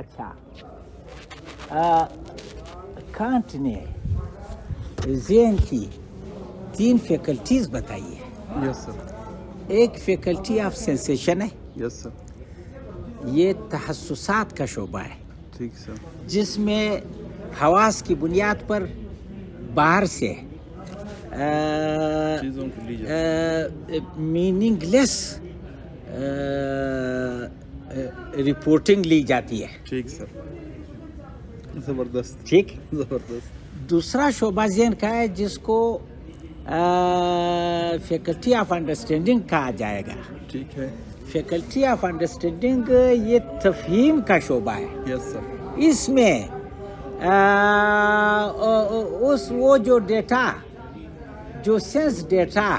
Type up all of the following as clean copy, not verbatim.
अच्छा, कांट ने ज़हन की 3 फैकल्टीज बताई है. Yes sir. एक फैकल्टी ऑफ सेंसेशन है, यस सर. ये तहस्सुसात का शोबा है ठीक सर. जिसमें हवास की बुनियाद पर बाहर से चीज़ों को ली जाए. मीनिंगलेस रिपोर्टिंग ली जाती है. ठीक सर. ज़बरदस्त. ठीक. ज़बरदस्त. दूसरा शोबा ज़हन का है जिसको फैकल्टी ऑफ अंडरस्टैंडिंग कहा जाएगा. ठीक है. फैकल्टी ऑफ अंडरस्टैंडिंग ये तफहीम का शोबा है. Yes sir. इसमें वो जो डेटा, जो सेंस डेटा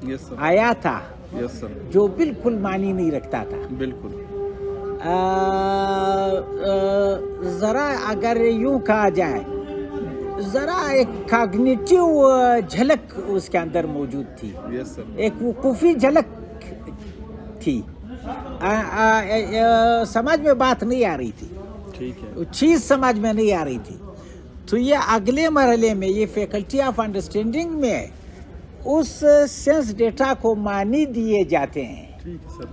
यस सर. आया था, यस सर. जो बिल्कुल मानी नहीं रखता था, बिल्कुल. ज़रा अगर यूं कहा जाए, ज़रा एक कॉग्निटिव झलक उसके अंदर मौजूद थी. Yes sir. एक वकूफ़ी झलक थी. समझ में बात नहीं आ रही थी, ठीक है. चीज़ समझ में नहीं आ रही थी. तो ये अगले मरहले में ये फैकल्टी ऑफ अंडरस्टैंडिंग में उस सेंस डेटा को मानी दिए जाते हैं. ठीक है सर.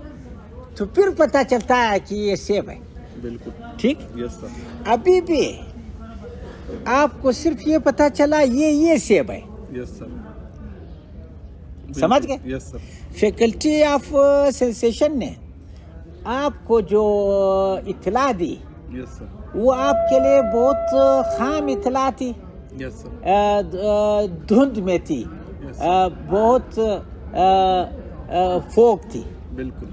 तो फिर पता चलता है कि ये सेब है. बिल्कुल. ठीक. Yes sir. अभी भी आपको सिर्फ ये पता चला ये सेब है. Yes sir. समझ गए. Yes sir. Faculty of sensation ने आपको जो इत्तला दी, यस सर. वो आपके लिए बहुत खाम इत्तला थी. Yes sir. धुंध में थी. यस. बहुत फोक थी. बिल्कुल.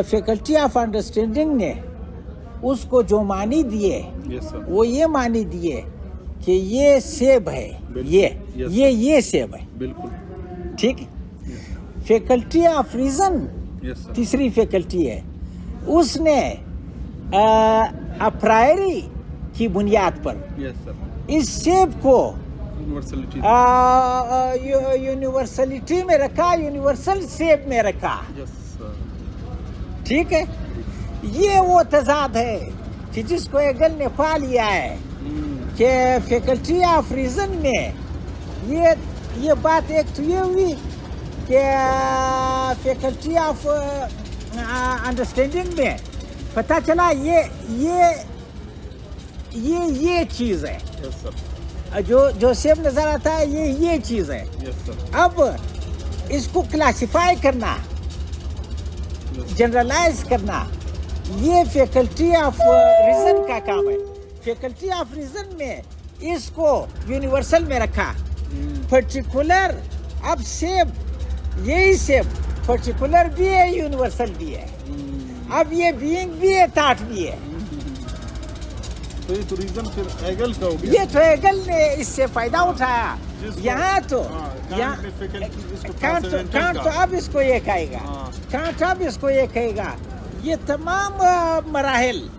फैकल्टी ऑफ अंडरस्टैंडिंग ने उसको जो मानी दिए, यस सर. वो ये मानी दिए कि ये सेब है. ये सेब है. बिल्कुल. ठीक. Faculty of reason yes sir. तीसरी फैकल्टी है, उसने अप्रायरी की बुनियाद पर यस सर. इस सेब को यूनिवर्सलिटी. यूनिवर्सलिटी में रखा, यूनिवर्सल सेब में रखा. Yes sir. ठीक है. ये वो तजाद है कि जिसको एगल ने पा लिया है कि फैकल्टी ऑफ रीजन में ये बात एक तो ये हुई कि फैकल्टी ऑफ अंडरस्टैंडिंग में पता चला ये चीज़ है. Yes sir. जो सेब नजर आता है ये चीज़ है. Yes sir. अब इसको क्लासिफाई करना, जनरलाइज करना, ये फैकल्टी ऑफ रीजन का काम है. फैकल्टी ऑफ रीजन में इसको यूनिवर्सल में रखा. पर्टिकुलर, अब सेब, यही सेब पर्टिकुलर भी है, यूनिवर्सल भी है. अब ये बीइंग भी है, थॉट भी है. तो ये तो रीजन फिर एगल का हो गया. ये तो एगल ने इससे फायदा उठाया. यहाँ तो कांट तो अब इसको ये कहेगा. कांट अब इसको ये कहेगा. ये तमाम मराहिल,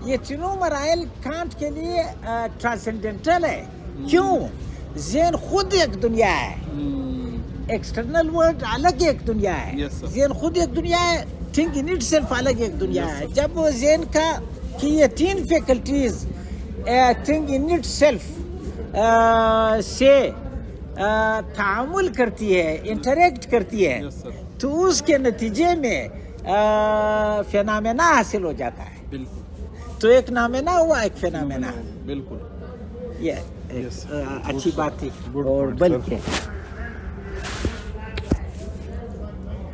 ये तीनों मराहिल कांट के लिए ट्रांसेंडेंटल है. क्यों? ज़हन खुद एक दुनिया है, एक्सटर्नल वर्ल्ड अलग एक दुनिया है. ज़हन खुद एक दुनिया है, थिंक इन इटसेल्फ अलग एक दुनिया है. जब ज़हन का कि ये 3 फैकल्टीज थिंक इन इटसेल्फ से तामुल करती है, इंटरेक्ट करती है, तो उसके नतीजे में फेनामेना हासिल हो जाता है. बिल्कुल. तो एक नामेना हुआ, एक फेनामेना. बिल्कुल. ये अच्छी बात थी. और बल्कि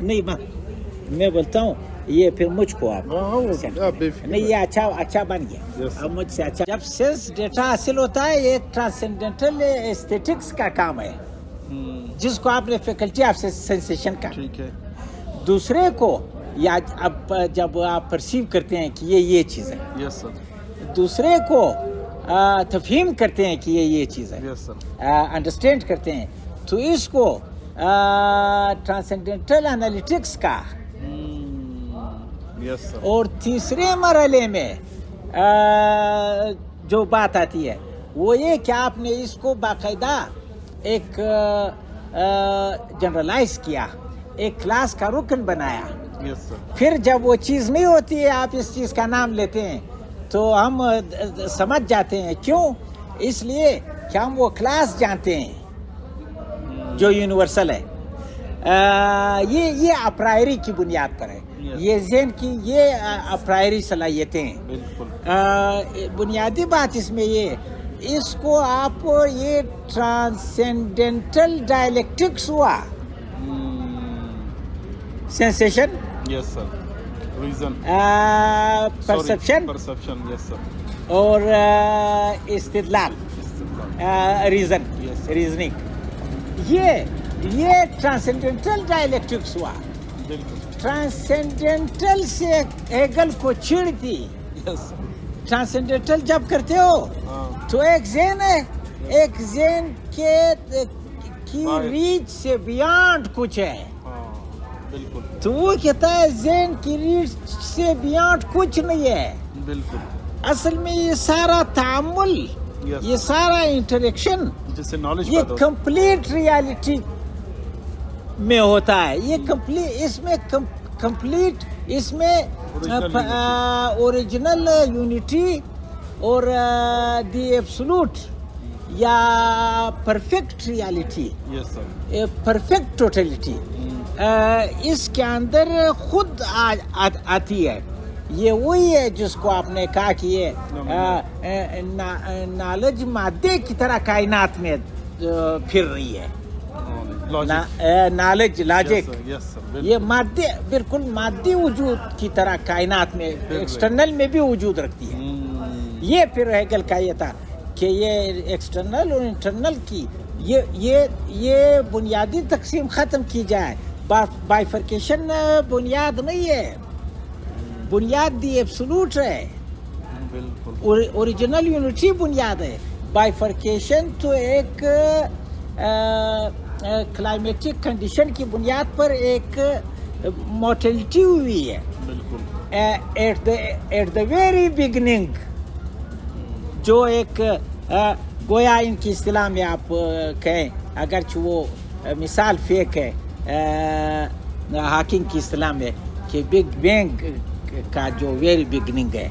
नहीं, मैं बोलता हूँ ये फिर मुझको आप नहीं, ये अच्छा बन गया. अब मुझसे अच्छा. जब सेंस डेटा हासिल होता है, ये ट्रांसेंडेंटल एस्थेटिक्स का काम है, जिसको आपने फैकल्टी ऑफ सेंसेशन का. ठीक है. दूसरे को या अब जब आप परसीव करते हैं कि ये चीज़ है. Yes sir. दूसरे को तफहीम करते हैं कि ये चीज़ है. Yes sir. अंडरस्टैंड करते हैं, तो इसको ट्रांसेंडेंटल एनालिटिक्स का. Yes sir. और तीसरे मरहले में जो बात आती है वो ये कि आपने इसको बाकायदा एक जनरलाइज किया, एक क्लास का रुकन बनाया. Yes sir. फिर जब वो चीज़ नहीं होती है, आप इस चीज़ का नाम लेते हैं تو ہم سمجھ جاتے ہیں کیوں؟ اس لیے کہ ہم وہ کلاس جانتے ہیں جو یونیورسل ہے. یہ اپرائری کی بنیاد پر ہے. یہ ذہن کی یہ اپرائری صلاحیتیں ہیں. بالکل. بنیادی بات اس میں یہ، اس کو آپ یہ ٹرانسینڈنٹل ڈائلیکٹکس ہوا. سینسیشن، یس سر. ریزن، پرسپشن پرسپشن، یس سر. اور استدلال، ریزن، Yes. ریزننگ. یہ ٹرانسینڈنٹل ڈائلیکٹکس ہوا. بالکل. ٹرانسینڈنٹل سے ہیگل کو چھڑتی. یس سر. ٹرانسینڈنٹل جب کرتے ہو ہاں. تو ایک ذہن ہے، ایک ذہن کی ریچ سے بیانڈ کچھ ہے. ہاں. بالکل. تو وہ کہتا ہے ذہن کی ریچ سے بیانڈ کچھ نہیں ہے. بالکل. اصل میں یہ سارا تعامل، Yes. یہ سارا انٹریکشن جس سے نالج یہ پیدا ہوتا کمپلیٹ ریالٹی میں ہوتا ہے. یہ کمپلیٹ اس میں اوریجنل یونٹی اور دی ایبسولوٹ یا پرفیکٹ ریالٹی، ہے. یس سر. پرفیکٹ ٹوٹلٹی اس کے اندر خود آتی ہے. یہ وہی ہے جس کو آپ نے کہا کہ یہ نالج مادے کی طرح کائنات میں پھر رہی ہے. نالج لاجک یس سر. یہ مادے، بالکل مادی وجود کی طرح کائنات میں ایکسٹرنل میں بھی وجود رکھتی ہے. یہ پھر ہیگل کا یہ تھا کہ یہ ایکسٹرنل اور انٹرنل کی یہ بنیادی تقسیم ختم کی جائے. بائیفرکیشن بنیاد نہیں ہے، بنیاد دی ایبسولوٹ ہے. بالکل. اوریجنل یونٹی بنیاد ہے. بائیفرکیشن تو ایک کلائمیٹک کنڈیشن کی بنیاد پر ایک موٹیلٹی ہوئی ہے. بالکل. ایٹ دا ویری بگننگ، جو ایک گویا ان کی اصطلاح میں آپ کہیں، اگرچہ وہ مثال فیک ہے ہاکنگ کی اصطلاح میں، کہ بگ بینگ کا جو ویری بگننگ ہے،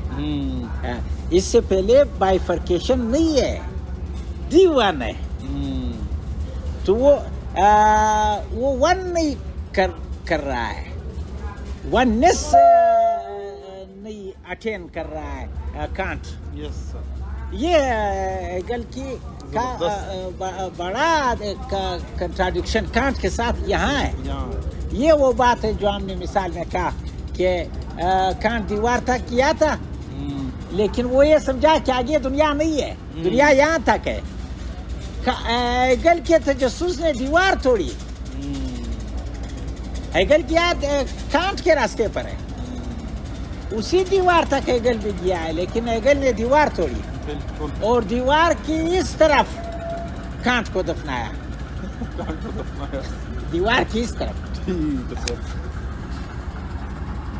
اس سے پہلے بائیفرکیشن نہیں ہے، دی ون ہے. تو وہ ون نہیں کر رہا ہے، وننس نہیں اٹین کر رہا ہے کانٹ. یس سر. یہ ہیگل کی کا بڑا کنٹراڈکشن کانٹ کے ساتھ یہاں ہے. یہ وہ بات ہے جو ہم نے مثال میں کہا کہ کانٹ دیوار تک کیا تھا، لیکن وہ یہ سمجھا کہ آگے دنیا نہیں ہے، دنیا یہاں تک ہے. ہیگل کے تجسس نے دیوار توڑی. ہیگل کی یاد کانٹ کے راستے پر ہے، اسی دیوار تک ہیگل بھی گیا ہے، لیکن ہیگل نے دیوار توڑی. بالکل. اور دیوار کی اس طرف کانٹ کو دفنایا. دیوار کی اس طرف. ٹھیک ہے سر.